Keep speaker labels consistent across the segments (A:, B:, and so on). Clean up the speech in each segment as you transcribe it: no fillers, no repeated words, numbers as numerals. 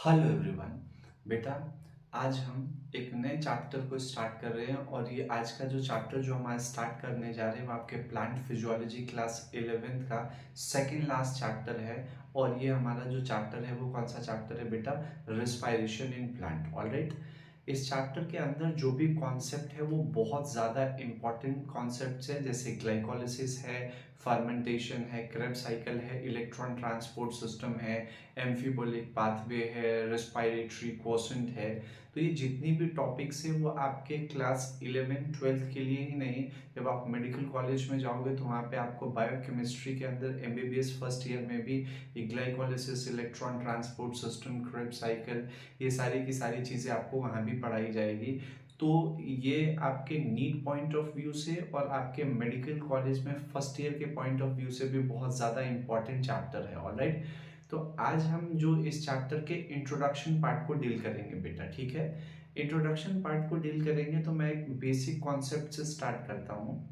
A: Hello everyone. बेटा, आज हम एक नए चैप्टर को स्टार्ट कर रहे हैं और ये आज का जो चैप्टर जो हम आज स्टार्ट करने जा रहे हैं वो आपके प्लांट फिजियोलॉजी क्लास 11th का सेकंड लास्ट चैप्टर है। और ये हमारा जो चैप्टर है वो कौन सा चैप्टर है बेटा? Respiration in plant. ऑलराइट, इस चैप्टर के अंदर जो भी कॉन्सेप्ट है वो बहुत ज़्यादा इंपॉर्टेंट कॉन्सेप्ट्स है, जैसे ग्लाइकोलिसिस है, फर्मेंटेशन है, क्रेब्स साइकिल है, इलेक्ट्रॉन ट्रांसपोर्ट सिस्टम है, एम्फिबोलिक पाथवे है, रेस्पिरेटरी क्वोशेंट है। तो ये जितनी भी टॉपिक्स है वो आपके क्लास 11 12 के लिए ही नहीं, जब आप मेडिकल कॉलेज में जाओगे तो वहाँ पे आपको बायोकेमिस्ट्री के अंदर एमबीबीएस फर्स्ट ईयर में भी glycolysis, electron transport system, Krebs cycle, ये सारी की सारी चीज़ें आपको वहाँ भी पढ़ाई जाएगी। तो ये आपके नीट पॉइंट ऑफ व्यू से और आपके मेडिकल कॉलेज में फर्स्ट ईयर के पॉइंट ऑफ व्यू से भी बहुत ज़्यादा इंपॉर्टेंट चैप्टर है। ऑलराइट, तो आज हम जो इस चैप्टर के इंट्रोडक्शन पार्ट को डील करेंगे बेटा, ठीक है। इंट्रोडक्शन पार्ट को डील करेंगे तो मैं एक बेसिक कॉन्सेप्ट से स्टार्ट करता हूँ।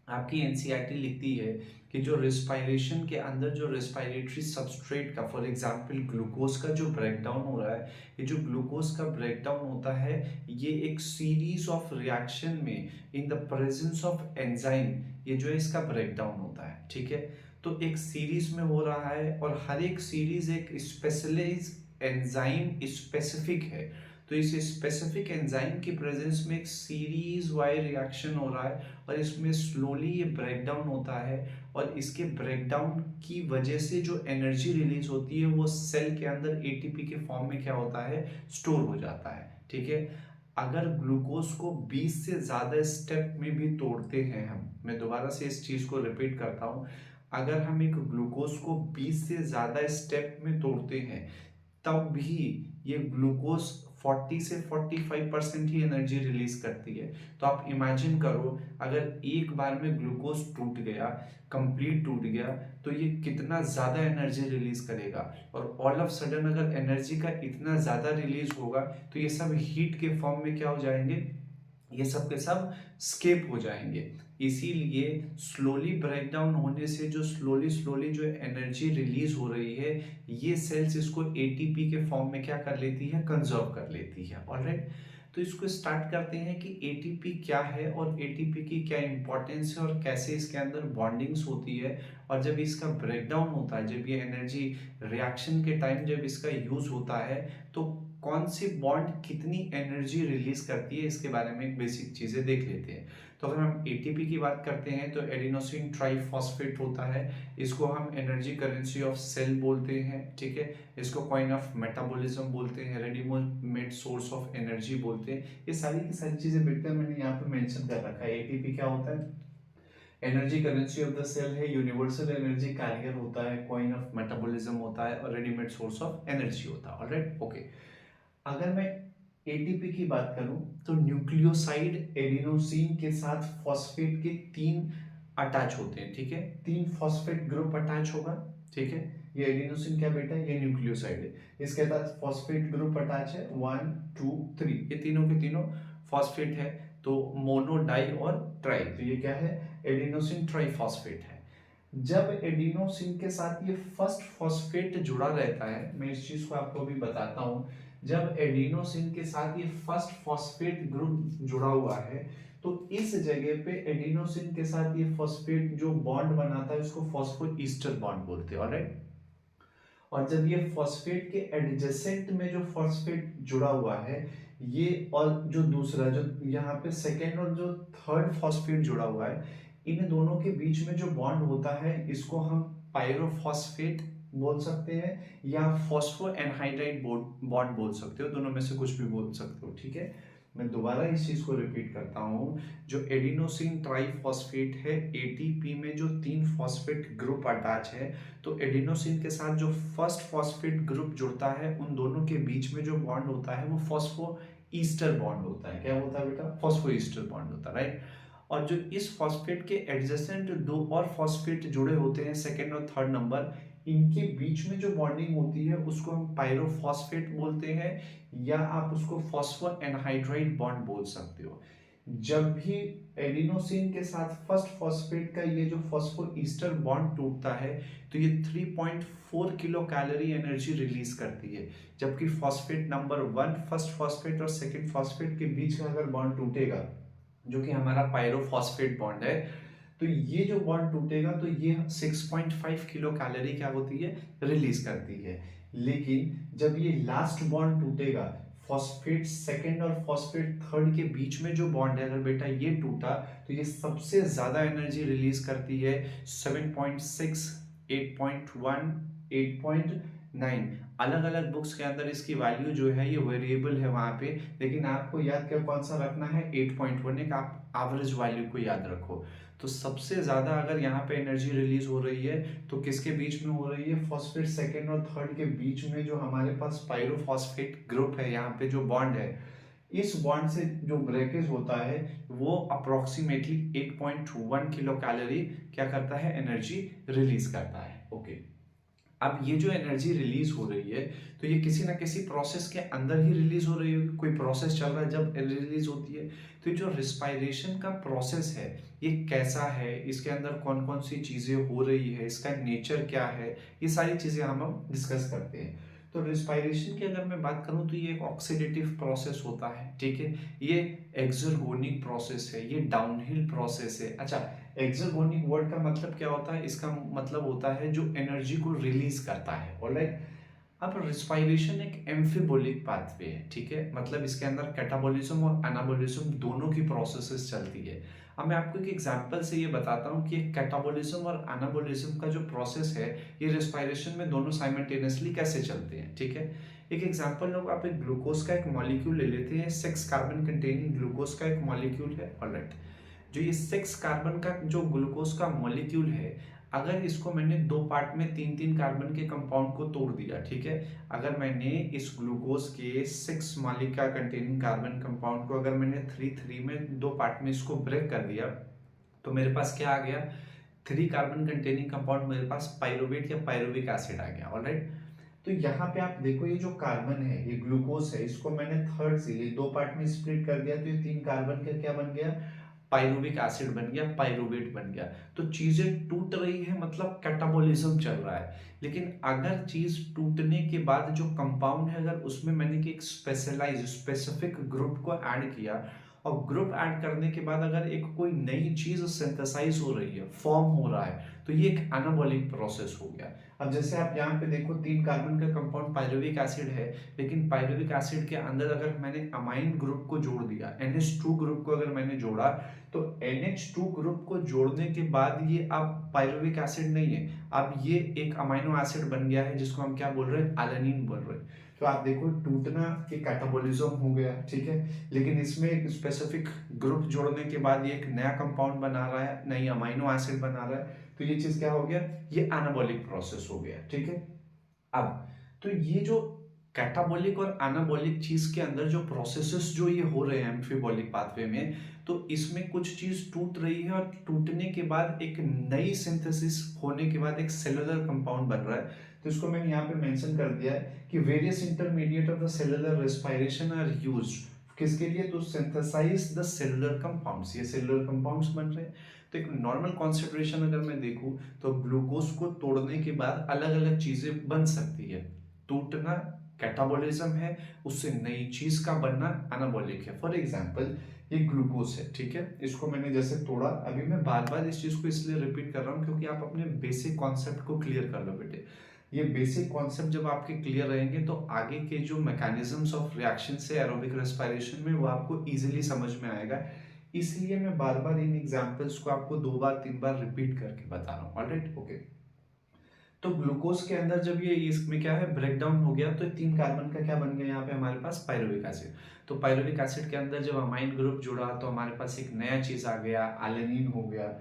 A: आपकी एनसीईआरटी लिखती है कि जो रिस्पायरेशन के अंदर जो रेस्पिरेटरी सबस्ट्रेट का, फॉर एग्जांपल ग्लूकोज का जो ब्रेकडाउन हो रहा है, ये जो ग्लूकोज का ब्रेकडाउन होता है ये एक सीरीज ऑफ रिएक्शन में in the presence of enzyme, ये जो है इसका ब्रेकडाउन होता है, ठीक है। तो एक सीरीज में हो रहा है और हर एक सीरीज एक स्पेशलाइज एंजाइम स्पेसिफिक है। तो इस स्पेसिफिक एंजाइम की प्रेजेंस में एक सीरीज वाइज रिएक्शन हो रहा है और इसमें स्लोली ये ब्रेकडाउन होता है और इसके ब्रेकडाउन की वजह से जो एनर्जी रिलीज होती है वो सेल के अंदर एटीपी के फॉर्म में क्या होता है, स्टोर हो जाता है, ठीक है। अगर ग्लूकोज को 20 से ज्यादा स्टेप में भी तोड़ते हैं हम, मैं दोबारा से इस चीज को रिपीट करता हूं, अगर हम एक ग्लूकोज को 20 से ज्यादा स्टेप में तोड़ते हैं तब भी ये ग्लूकोज 40 से 45% ही एनर्जी रिलीज करती है। तो आप इमेजिन करो, अगर एक बार में ग्लूकोज टूट गया, कंप्लीट टूट गया, तो ये कितना ज्यादा एनर्जी रिलीज करेगा। और ऑल ऑफ सडन अगर एनर्जी का इतना ज्यादा रिलीज होगा तो ये सब हीट के फॉर्म में क्या हो जाएंगे, ये सब के सब स्केप हो जाएंगे। इसीलिए स्लोली ब्रेकडाउन होने से जो स्लोली स्लोली जो एनर्जी रिलीज हो रही है, ये सेल्स इसको एटीपी के फॉर्म में क्या कर लेती है, कंजर्व कर लेती है। ऑलराइट, तो इसको स्टार्ट करते हैं कि एटीपी क्या है और एटीपी की क्या इंपॉर्टेंस है और कैसे इसके अंदर बॉन्डिंग्स होती है। और जब इसका ब्रेकडाउन होता है, जब ये एनर्जी रिएक्शन के टाइम जब इसका यूज होता है, तो कौन सी बॉन्ड कितनी एनर्जी रिलीज करती है, इसके बारे में एक बेसिक चीजें देख लेते हैं। तो अगर हम एटीपी की बात करते हैं तो एडिनोसिन ट्राइफॉस्फेट होता है, इसको हम एनर्जी करेंसी ऑफ सेल बोलते हैं, ठीक है। इसको कॉइन ऑफ मेटाबॉलिज्म बोलते हैं, रेडीमेड सोर्स ऑफ एनर्जी बोलते हैं। ये सारी की सारी चीजें बेटा मैंने यहाँ पे मेंशन कर रखा है। एटीपी क्या होता है? Energy currency of the cell है, यूनिवर्सल एनर्जी कैरियर होता है, कॉइन ऑफ मेटाबॉलिज्म होता है और रेडीमेड सोर्स ऑफ एनर्जी होता है। Alright, okay. अगर मैं एटीपी की बात करूं तो न्यूक्लियोसाइड एडिनोसिन के साथ फॉस्फेट के 3 अटैच होते हैं, ठीक है। 3 फॉस्फेट ग्रुप अटैच होगा, ठीक है। ये एडिनोसिन क्या बेटा, ये न्यूक्लियोसाइड है, इसके साथ फॉस्फेट ग्रुप अटैच है 1 2 3, ये तीनों के तीनों फॉस्फेट है। तो मोनो, डाई और ट्राई, तो ये क्या है, एडिनोसिन ट्राइफॉस्फेट है। जब एडिनोसिन के साथ ये फर्स्ट फॉस्फेट जुड़ा रहता है, मैं इस चीज को आपको भी बताता हूं, जब एडिनोसिन के साथ ये फर्स्ट फॉस्फेट ग्रुप जुड़ा हुआ है तो इस जगह पे एडिनोसिन के साथ ये फॉस्फेट जो बॉन्ड बनाता है उसको फॉस्फोईस्टर बॉन्ड बोलते हैं। ऑलराइट, और जब ये फॉस्फेट के एडजेसेंट में जो फॉस्फेट जुड़ा हुआ है, ये और जो दूसरा जो यहाँ पे सेकेंड और जो थर्ड फॉस्फेट जुड़ा हुआ है, इन दोनों के बीच में जो बॉन्ड होता है इसको हम पायरोफॉस्फेट बोल सकते हैं या फॉस्फो एनहाइड्राइड बॉन्ड बोल सकते हो, दोनों में से कुछ भी बोल सकते हो, ठीक है। मैं दोबारा इस चीज को रिपीट करता हूं, जो एडिनोसिन ट्राइफॉस्फेट है, एटीपी में जो 3 फॉस्फेट ग्रुप अटैच है, तो एडिनोसिन के साथ जो फर्स्ट फॉस्फेट ग्रुप जुड़ता है उन दोनों के बीच में जो बॉन्ड होता है वो फॉस्फो ईस्टर बॉन्ड होता है। क्या होता है बेटा? फॉस्फो ईस्टर बॉन्ड होता है, राइट। और जो इस फॉस्फेट के एडजेसेंट 2 और फॉस्फेट जुड़े होते हैं, सेकेंड और थर्ड नंबर, इनके बीच में जो बॉन्डिंग होती है उसको हम पायरोफॉस्फेट बोलते हैं या आप उसको फॉस्फो एनहाइड्राइड बॉन्ड बोल सकते हो। जब भी एडिनोसिन के साथ फर्स्ट फॉस्फेट का ये जो फॉस्फोईस्टर बॉन्ड टूटता है तो ये 3.4 किलो कैलोरी एनर्जी रिलीज करती है, जबकि फॉस्फेट नंबर 1 फर्स्ट फॉस्फेट और सेकंड फॉस्फेट के बीच का अगर बॉन्ड टूटेगा, जो कि हमारा पायरोफॉस्फेट बॉन्ड है, तो ये जो बॉन्ड टूटेगा तो ये 6.5 किलो कैलोरी क्या होती है, रिलीज करती है। लेकिन जब ये लास्ट बॉन्ड टूटेगा, फॉस्फेट सेकंड और फॉस्फेट थर्ड के बीच में जो बॉन्ड है, अगर बेटा ये टूटा तो ये सबसे ज्यादा एनर्जी रिलीज करती है, 7.6, 8.1, 8.9। अलग अलग बुक्स के अंदर इसकी वैल्यू जो है ये वेरिएबल है वहां पे, लेकिन आपको याद क्या कौन सा रखना है, 8.1, एक आप एवरेज वैल्यू को याद रखो। तो सबसे ज्यादा अगर यहाँ पे एनर्जी रिलीज हो रही है तो किसके बीच में हो रही है, फॉस्फेट सेकंड और थर्ड के बीच में जो हमारे पास पायरोफॉस्फेट ग्रुप है, यहाँ पे जो बॉन्ड है, इस बॉन्ड से जो ब्रेकेज होता है वो अप्रोक्सीमेटली 8.1 किलो कैलोरी क्या करता है, एनर्जी रिलीज करता है। ओके, अब ये जो एनर्जी रिलीज हो रही है तो ये किसी ना किसी प्रोसेस के अंदर ही रिलीज हो रही होगी, कोई प्रोसेस चल रहा है जब रिलीज होती है। तो ये जो रिस्पायरेशन का प्रोसेस है ये कैसा है, इसके अंदर कौन कौन सी चीजें हो रही है, इसका नेचर क्या है, ये सारी चीजें हम डिस्कस करते हैं। तो रिस्पायरेशन की अगर मैं बात करूं तो ये एक ऑक्सीडेटिव प्रोसेस होता है, ठीक है, ये एक्सर्गोनिक प्रोसेस है, ये डाउनहिल प्रोसेस है। अच्छा, एक्सर्गोनिक वर्ड का मतलब क्या होता है, इसका मतलब होता है जो एनर्जी को रिलीज करता है। ऑलराइट, अब रिस्पायरेशन एक एम्फिबोलिक पाथवे है, ठीक है, मतलब इसके अंदर कैटाबॉलिज्म और एनाबॉलिज्म दोनों की प्रोसेसेस चलती है। अब मैं आपको एक एग्जांपल से ये बताता हूँ कि कैटाबॉलिज्म और एनाबॉलिज्म का जो प्रोसेस है ये रिस्पायरेशन में दोनों साइमल्टेनियसली कैसे चलते हैं, ठीक है। एक एग्जांपल लो, आप एक ग्लूकोज का एक मॉलिक्यूल ले लेते हैं, 6 कार्बन कंटेनिंग ग्लूकोज का एक मॉलिक्यूल है। ऑलराइट, जो ये 6 कार्बन का जो ग्लूकोज का मॉलिक्यूल है, अगर इसको मैंने दो पार्ट में 3-3 कार्बन के कंपाउंड को तोड़ दिया, ठीक है, अगर मैंने इस ग्लूकोज के 6 मालिका कंटेनिंग कार्बन कंपाउंड को अगर मैंने 3-3 में दो पार्ट में इसको ब्रेक कर दिया तो मेरे पास क्या आ गया, 3 कार्बन कंटेनिंग कंपाउंड, मेरे पास पायरुवेट या पायरुविक एसिड आ गया। ऑलराइट, तो यहाँ पे आप देखो ये जो कार्बन है, ये ग्लूकोज है, इसको मैंने थर्ड से ये दो पार्ट में स्प्लिट कर दिया तो ये 3 कार्बन का क्या बन गया, पायरुविक एसिड बन गया, पायरुवेट बन गया। तो चीजें टूट रही है मतलब कैटाबॉलिज्म चल रहा है। लेकिन अगर चीज टूटने के बाद जो कंपाउंड है, अगर उसमें मैंने एक स्पेसिफिक ग्रुप को ऐड किया, और ग्रुप ऐड करने के बाद अगर एक कोई नई चीज सिंथेसाइज हो रही है, फॉर्म हो रहा है, तो ये एक एनाबॉलिक प्रोसेस हो गया। अब जैसे आप यहाँ पे देखो 3 कार्बन का कंपाउंड पायरुविक एसिड है, लेकिन पायरुविक एसिड के अंदर अगर मैंने अमाइन ग्रुप को जोड़ दिया, NH2 ग्रुप को अगर मैंने जोड़ा, तो NH2 ग्रुप को जोड़ने के बाद ये अब पायरुविक एसिड नहीं है, अब ये एक अमाइनो एसिड बन गया है जिसको हम क्या बोल रहे हैं, एलानिन बोल रहे हैं। तो आप देखो टूटना के कैटाबॉलिज्म हो गया, ठीक है, लेकिन इसमें एक स्पेसिफिक ग्रुप जोड़ने के बाद ये एक नया कंपाउंड बना रहा है, नई अमाइनो एसिड बना रहा है, तो ये चीज क्या हो गया, ये एनाबॉलिक प्रोसेस हो गया, ठीक है। अब तो ये जो कैटाबॉलिक और एनाबॉलिक चीज के अंदर जो प्रोसेसेस जो ये हो रहे हैं एम्फिबॉलिक पाथवे में, तो इसमें कुछ चीज टूट रही है और टूटने के बाद एक नई सिंथेसिस होने के बाद एक सेलुलर कंपाउंड बन रहा है। तो इसको मैंने यहाँ पे मेंशन कर दिया है कि various intermediate of the cellular respiration are used किसके लिए, तो सिंथेसाइज द सेलुलर कंपाउंड्स, ये सेलुलर कंपाउंड्स बन रहे हैं। तो एक नॉर्मल कॉन्सेंट्रेशन अगर मैं देखूं तो ग्लूकोज को तोड़ने के बाद अलग अलग चीजें बन सकती है, टूटना कैटाबॉलिज्म है, उससे नई चीज का बनना एनाबॉलिक है। फॉर एग्जांपल ये ग्लूकोज है, ठीक है, इसको मैंने जैसे तोड़ा, अभी मैं बार बार इस चीज को इसलिए रिपीट कर रहा हूँ क्योंकि आप अपने बेसिक कॉन्सेप्ट को क्लियर कर लो बेटे। ये बेसिक कॉन्सेप्ट जब आपके क्लियर रहेंगे तो आगे के जो मैकेनिज्म्स ऑफ रिएक्शन से एरोबिक रेस्पिरेशन में वो आपको इजीली समझ में आएगा। इसलिए मैं बार बार इन एग्जांपल्स को आपको 2 बार 3 बार रिपीट करके बता रहा हूँ। Alright, okay. तो ग्लूकोज के अंदर जब ये इसमें क्या है, ब्रेक डाउन हो गया, तो 3 कार्बन का क्या बन गया यहाँ पे हमारे पास, पायरुविक एसिड। तो पायरुविक एसिड के अंदर जब अमाइन ग्रुप जुड़ा तो हमारे पास एक नया चीज आ गया, एलेनिन हो गया।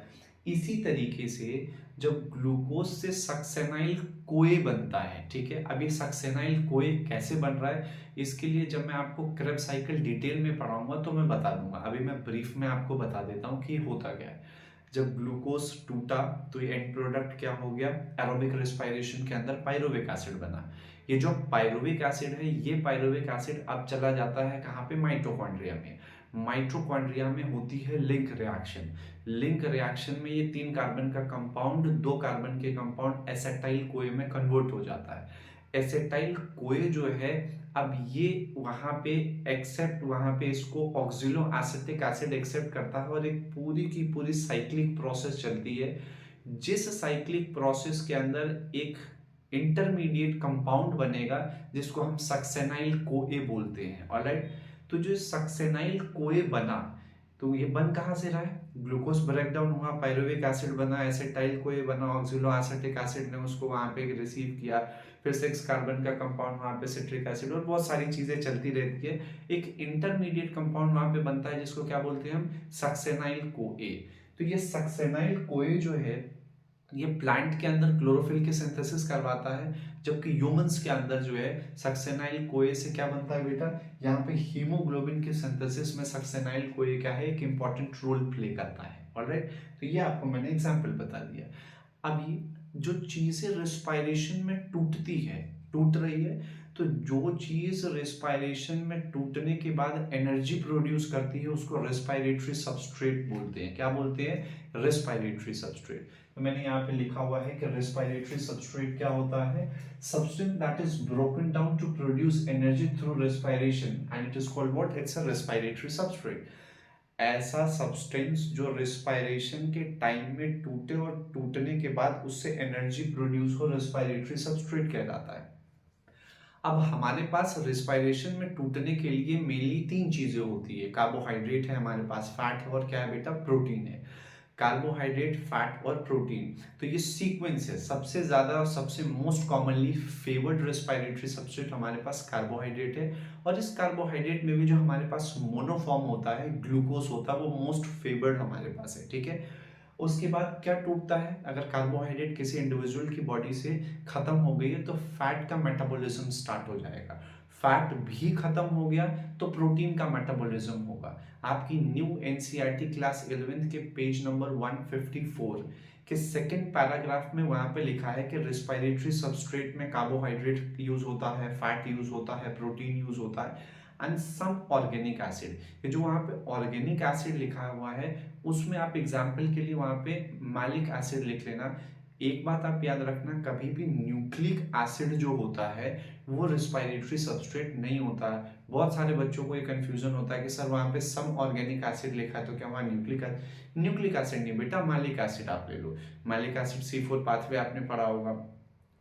A: इसी तरीके से जब ग्लूकोज से सक्सेनाइल कोए बनता है, ठीक है, अब ये सक्सेनाइल कोए कैसे बन रहा है, इसके लिए जब मैं आपको क्रेब्स साइकिल डिटेल में पढ़ाऊंगा तो मैं बता दूंगा, अभी मैं ब्रीफ में आपको बता देता हूँ कि होता क्या है। जब ग्लूकोज टूटा तो ये एंड प्रोडक्ट क्या हो गया, एरोबिक रेस्पिरेशन के अंदर पायरुविक एसिड बना। ये जो पायरुविक एसिड है, ये पायरुविक एसिड अब चला जाता है कहाँ पे, माइटोकॉन्ड्रिया में। माइटोकॉन्ड्रिया में होती है लिंक रिएक्शन। लिंक रिएक्शन में ये 3 कार्बन का कंपाउंड 2 कार्बन के कंपाउंड एसिटाइल कोए में कन्वर्ट हो जाता है। एसिटाइल कोए जो है, अब ये वहां पे एक्सेप्ट, वहां पे इसको ऑक्सिलो एसिटिक एसिड एक्सेप्ट करता है और एक पूरी की पूरी साइक्लिक प्रोसेस चलती है, जिस साइक्लिक प्रोसेस के अंदर एक इंटरमीडिएट कंपाउंड बनेगा जिसको हम सक्सेनाइल कोए बोलते हैं। ऑलराइट, तो जो सक्सेनाइल कोए बना, तो ये बन कहाँ से रहा है, ग्लूकोज ब्रेक डाउन हुआ, पायरुविक एसिड बना, एसिटाइल कोए बना, ऑक्सिलो एसिटिक एसिड ने उसको वहां पे रिसीव किया, फिर 6 कार्बन का कंपाउंड वहां पे सिट्रिक एसिड, और बहुत सारी चीजें चलती रहती है। एक इंटरमीडिएट कंपाउंड वहां पे बनता है जिसको क्या बोलते हैं हम, सक्सेनाइल कोए। तो ये सक्सेनाइल कोए जो है, ये प्लांट के अंदर क्लोरोफिल की सिंथेसिस करवाता है, जबकि ह्यूमंस के अंदर जो है सक्सेनाइल कोए से क्या बनता है बेटा, यहाँ पे हीमोग्लोबिन की सिंथेसिस में सक्सेनाइल कोए क्या है, एक इंपॉर्टेंट रोल प्ले करता है। ऑलराइट, तो ये आपको मैंने एग्जांपल बता दिया। अभी जो चीजें रेस्पिरेशन में टूटती है, टूट रही है, तो जो चीज रेस्पिरेशन में टूटने के बाद एनर्जी प्रोड्यूस करती है उसको रेस्पिरेटरी सबस्ट्रेट बोलते हैं। क्या बोलते हैं, रेस्पिरेटरी सबस्ट्रेट। तो मैंने यहाँ पे लिखा हुआ है कि रेस्पिरेटरी सबस्ट्रेट क्या होता है, substance that is broken down to produce energy through respiration and it is called what, it's a respiratory substrate. ऐसा सब्सटेंस जो रेस्पिरेशन के टाइम में टूटे और टूटने के बाद उससे एनर्जी प्रोड्यूस हो, रेस्पिरेटरी सबस्ट्रेट कहलाता है। अब हमारे पास रेस्पिरेशन में टूटने के लिए मेनली 3 चीजें होती है। कार्बोहाइड्रेट है हमारे पास, फैट है, और क्या है बेटा, प्रोटीन है। कार्बोहाइड्रेट, फैट और प्रोटीन, तो ये सीक्वेंस है। सबसे ज्यादा और सबसे most commonly favoured respiratory substrate हमारे पास कार्बोहाइड्रेट है, और इस कार्बोहाइड्रेट में भी जो हमारे पास मोनोफॉर्म होता है, ग्लूकोज होता है, वो मोस्ट फेवर्ड हमारे पास है। ठीक है, उसके बाद क्या टूटता है, अगर कार्बोहाइड्रेट किसी इंडिविजुअल की बॉडी से खत्म हो गई है तो फैट का मेटाबॉलिज्म स्टार्ट हो जाएगा। फैट भी खत्म हो गया तो प्रोटीन का मेटाबॉलिज्म होगा। आपकी न्यू एनसीईआरटी क्लास 11 के पेज नंबर 154 के सेकंड पैराग्राफ में वहां पे लिखा है कि रेस्पिरेटरी सबस्ट्रेट में कार्बोहाइड्रेट यूज होता है, फैट यूज होता है, प्रोटीन यूज होता है एंड सम ऑर्गेनिक एसिड। ये जो वहां पे ऑर्गेनिक एसिड लिखा हुआ है उसमें आप एग्जाम्पल के लिए वहां पे मैलिक एसिड लिख लेना। एक बात आप याद रखना, कभी भी न्यूक्लिक एसिड जो होता है वो रेस्पिरेटरी सबस्ट्रेट नहीं होता है। बहुत सारे बच्चों को ये कंफ्यूजन होता है कि सर वहां पे सम ऑर्गेनिक एसिड लिखा है तो क्या वहां न्यूक्लिक एसिड नहीं बेटा, मैलिक एसिड आप ले लो। मैलिक एसिड C4 पाथवे आपने पढ़ा होगा,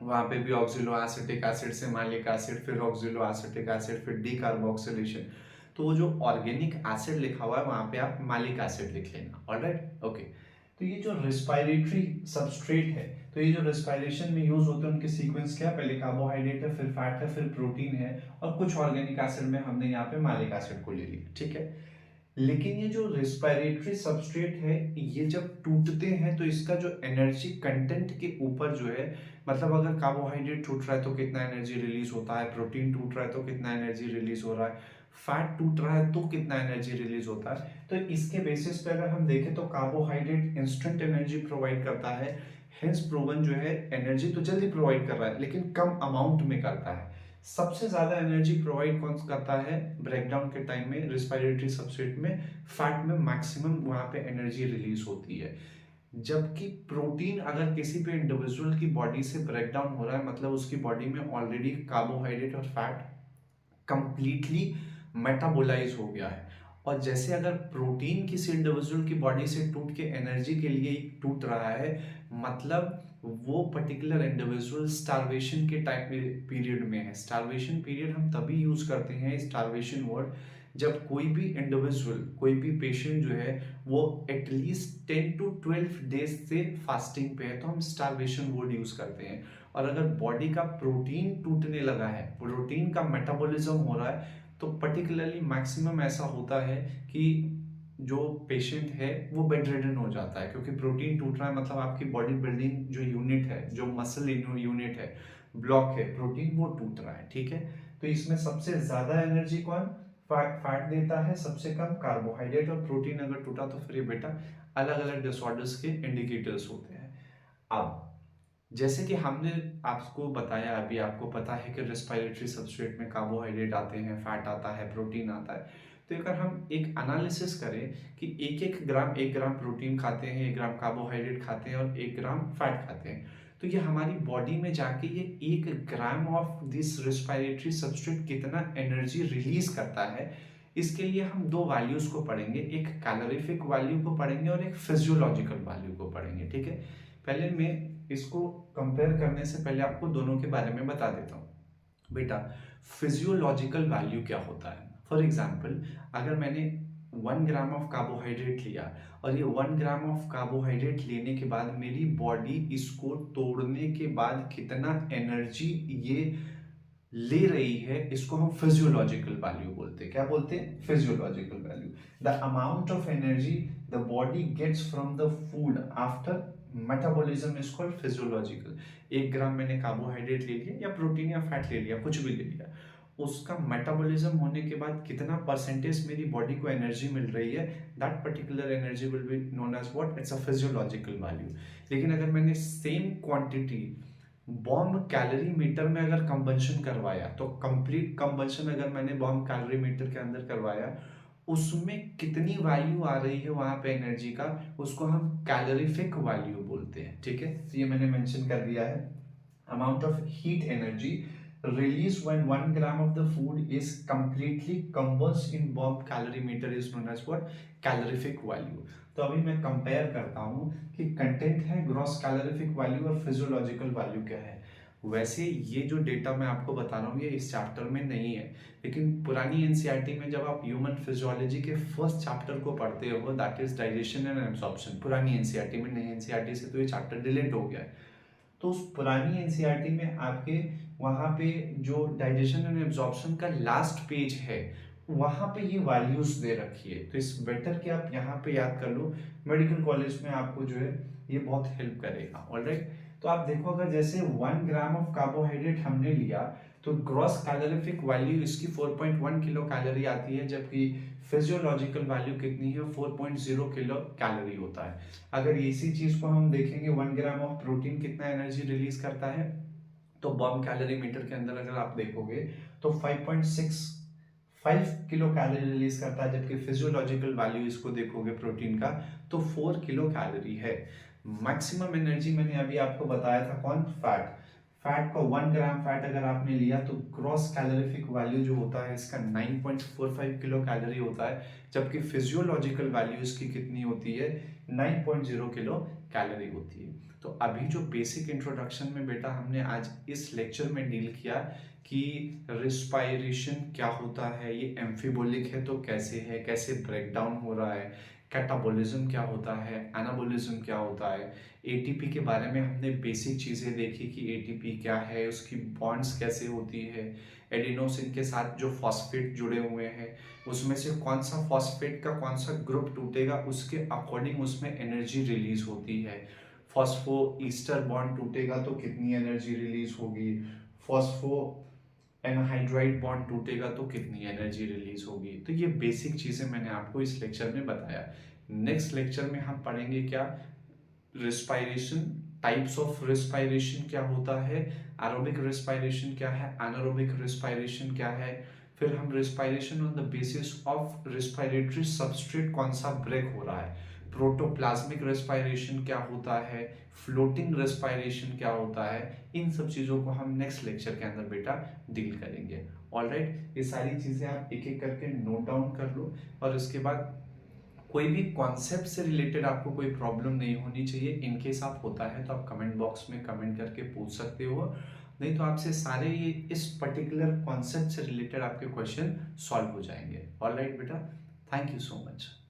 A: वहां पे भी ऑक्सिलो एसिटिक एसिड से मैलिक एसिड, फिर ऑक्सिलो एसिटिक एसिड, फिर डी कार्बोक्सिलेशन। तो वो जो ऑर्गेनिक एसिड लिखा हुआ है वहां पे आप मैलिक एसिड लिख लेना। Alright, okay. तो ये जो रेस्पिरेटरी सबस्ट्रेट है, तो ये जो रेस्पिरेशन में यूज होते हैं उनके सीक्वेंस क्या है, पहले कार्बोहाइड्रेट है, फिर फैट है, फिर प्रोटीन है, और कुछ ऑर्गेनिक एसिड में हमने यहाँ पे मैलिक एसिड को ले लिया। ठीक है, लेकिन ये जो रेस्पिरेटरी सबस्ट्रेट है ये जब टूटते हैं तो इसका जो एनर्जी कंटेंट के ऊपर जो है, मतलब अगर कार्बोहाइड्रेट टूट रहा है तो कितना एनर्जी रिलीज होता है, प्रोटीन टूट रहा है तो कितना एनर्जी रिलीज हो रहा है, फैट टूट रहा है तो कितना एनर्जी रिलीज होता है, तो इसके बेसिस पे अगर हम देखें तो कार्बोहाइड्रेट इंस्टेंट एनर्जी प्रोवाइड करता है। हेंस प्रूवन जो है एनर्जी तो जल्दी प्रोवाइड कर रहा है लेकिन कम अमाउंट में करता है। सबसे ज्यादा एनर्जी प्रोवाइड कौन करता है ब्रेकडाउन के टाइम में, रेस्पिरेटरी सबस्ट्रेट में, फैट में मैक्सिमम वहां पे एनर्जी रिलीज होती है। जबकि प्रोटीन अगर किसी भी इंडिविजुअल की बॉडी से ब्रेकडाउन हो रहा है, मतलब उसकी बॉडी में ऑलरेडी कार्बोहाइड्रेट और फैट कंप्लीटली मेटाबोलाइज हो गया है, और जैसे अगर प्रोटीन किसी इंडिविजुअल की बॉडी से टूट के एनर्जी के लिए टूट रहा है, मतलब वो पर्टिकुलर इंडिविजुअल स्टारवेशन के टाइप पीरियड में है। स्टारवेशन पीरियड हम तभी यूज करते हैं स्टारवेशन वर्ड जब कोई भी इंडिविजुअल, कोई भी पेशेंट जो है वो एटलीस्ट 10 to 12 डेज से फास्टिंग पे है, तो हम स्टारवेशन वर्ड यूज करते हैं। और अगर बॉडी का प्रोटीन टूटने लगा है, प्रोटीन का मेटाबॉलिज्म हो रहा है, तो पर्टिकुलरली मैक्सिमम ऐसा होता है कि जो पेशेंट है वो बेड रिडन हो जाता है, क्योंकि प्रोटीन टूट रहा है, मतलब आपकी बॉडी बिल्डिंग जो यूनिट है, जो मसल यूनिट है, ब्लॉक है, प्रोटीन वो टूट रहा है। ठीक है, तो इसमें सबसे ज्यादा एनर्जी कौन, फैट देता है, सबसे कम कार्बोहाइड्रेट, और प्रोटीन अगर टूटा तो फिर ये बेटा अलग अलग डिसऑर्डर्स के इंडिकेटर्स होते हैं। अब जैसे कि हमने आपको बताया, अभी आपको पता है कि रेस्पिरेटरी सबस्ट्रेट में कार्बोहाइड्रेट आते हैं, फैट आता है, प्रोटीन आता है, तो अगर हम एक एनालिसिस करें कि एक ग्राम प्रोटीन खाते हैं, 1 ग्राम कार्बोहाइड्रेट खाते हैं और 1 ग्राम फैट खाते हैं, तो ये हमारी बॉडी में जाके ये 1 gram of this respiratory substrate कितना एनर्जी रिलीज करता है, इसके लिए हम दो वैल्यूज को पढ़ेंगे, एक कैलोरीफिक वैल्यू को पढ़ेंगे और एक फिजियोलॉजिकल वैल्यू को पढ़ेंगे। ठीक है, पहले मैं इसको कंपेयर करने से पहले आपको दोनों के बारे में बता देता हूँ। बेटा, फिजियोलॉजिकल वैल्यू क्या होता है? फॉर एग्जाम्पल, अगर मैंने 1 ग्राम ऑफ कार्बोहाइड्रेट लिया और ये 1 ग्राम ऑफ कार्बोहाइड्रेट लेने के बाद मेरी बॉडी इसको तोड़ने के बाद कितना एनर्जी ये ले रही है, इसको हम फिजियोलॉजिकल वैल्यू बोलते हैं। क्या बोलते हैं? Physiological value. The amount of energy the body gets from the food after metabolism is called physiological. 1 gram मैंने कार्बोहाइड्रेट ले लिया या प्रोटीन या फैट ले लिया, कुछ भी ले लिया, उसका मेटाबॉलिज्म होने के बाद कितना परसेंटेज मेरी बॉडी को एनर्जी मिल रही है, that particular energy will be known as what? It's a physiological value. लेकिन अगर मैंने same quantity bomb calorimeter में अगर कंबंशन करवाया, तो कंप्लीट कंबंशन अगर मैंने बॉम्ब कैलोरी मीटर के अंदर करवाया, उसमें कितनी वैल्यू आ रही है वहां पे एनर्जी का, उसको हम कैलोरीफिक वैल्यू बोलते हैं। ठीक है, तो ये मैंने मेंशन कर दिया है। Amount of heat energy released when 1 gram of the food is completely combusted in bomb calorimeter is known as what? Calorific value। तो अभी मैं कंपेयर करता हूँ कि कंटेंट है ग्रॉस कैलोरीफिक वैल्यू और फिजियोलॉजिकल वैल्यू क्या है। वैसे ये जो डेटा मैं आपको बता रहा हूँ ये इस चैप्टर में नहीं है, लेकिन पुरानी एनसीईआरटी में जब आप ह्यूमन फिजियोलॉजी के फर्स्ट चैप्टर को पढ़ते हो, that is digestion and absorption, पुरानी एनसीईआरटी में, नई एनसीईआरटी से तो ये चैप्टर डिलीट हो गया है। तो उस पुरानी एनसीईआरटी में आपके वहां पे जो डाइजेशन एंड एब्जॉर्प्शन का लास्ट पेज है, वहां पे ये वैल्यूज दे रखी है। तो इस बेटर कि आप यहाँ पे याद कर लो, मेडिकल कॉलेज में आपको जो है ये बहुत हेल्प करेगा। ऑलराइट, तो आप देखो अगर जैसे 1 ग्राम ऑफ कार्बोहाइड्रेट हमने लिया तो ग्रॉस कैलोरीफिक वैल्यू इसकी 4.1 किलो कैलोरी आती है, जबकि फिजियोलॉजिकल वैल्यू कितनी है? 4.0 किलो कैलोरी होता है। अगर इसी चीज को हम देखेंगे 1 ग्राम ऑफ प्रोटीन कितना एनर्जी रिलीज करता है, तो बॉम्ब कैलोरी मीटर के अंदर अगर आप देखोगे तो 5.65 किलो कैलोरी रिलीज करता है, जबकि फिजियोलॉजिकल वैल्यू इसको देखोगे प्रोटीन का तो 4 किलो कैलोरी है। मैक्सिमम एनर्जी मैंने अभी आपको बताया था कौन? फैट। फैट को 1 ग्राम फैट अगर आपने लिया तो ग्रॉस कैलोरीफिक वैल्यू जो होता है इसका 9.45 किलो कैलोरी होता है, जबकि फिजियोलॉजिकल वैल्यू इसकी कितनी होती है? 9.0 किलो कैलोरी होती है। तो अभी जो बेसिक इंट्रोडक्शन में बेटा हमने आज इस लेक्चर में डील किया कि रिस्पायरेशन क्या होता है, ये एम्फिबोलिक है तो कैसे है, कैसे ब्रेक डाउन हो रहा है, कैटाबॉलिज्म क्या होता है, एनाबॉलिज्म क्या होता है, एटीपी के बारे में हमने बेसिक चीज़ें देखी कि एटीपी क्या है, उसकी बॉन्ड्स कैसे होती है, एडिनोसिन के साथ जो फॉस्फेट जुड़े हुए हैं उसमें से कौन सा फॉस्फेट का कौन सा ग्रुप टूटेगा उसके अकॉर्डिंग उसमें एनर्जी रिलीज होती है, फॉस्फो ईस्टर बॉन्ड टूटेगा तो कितनी एनर्जी रिलीज होगी, फॉस्फो एनहाइड्राइड बॉन्ड टूटेगा तो कितनी एनर्जी रिलीज होगी। तो ये बेसिक चीजें मैंने आपको इस लेक्चर में बताया। नेक्स्ट लेक्चर में हम पढ़ेंगे क्या? रिस्पायरेशन, टाइप्स ऑफ रिस्पायरेशन क्या होता है, एरोबिक रिस्पायरेशन क्या है, एनारोबिक रिस्पायरेशन क्या है, फिर हम respiration on the basis of respiratory substrate कौन सा ब्रेक हो रहा है, प्रोटोप्लाज्मिक रेस्पायरेशन क्या होता है, फ्लोटिंग रेस्पायरेशन क्या होता है, इन सब चीजों को हम नेक्स्ट लेक्चर के अंदर बेटा डील करेंगे। ऑलराइट, ये सारी चीजें आप एक एक करके नोट डाउन कर लो, और इसके बाद कोई भी कॉन्सेप्ट से रिलेटेड आपको कोई प्रॉब्लम नहीं होनी चाहिए। इनकेस आप होता है तो आप कमेंट बॉक्स में कमेंट करके पूछ सकते हो, नहीं तो आपसे सारे ये इस पर्टिकुलर कॉन्सेप्ट से रिलेटेड आपके क्वेश्चन सॉल्व हो जाएंगे। ऑलराइट बेटा, थैंक यू सो मच।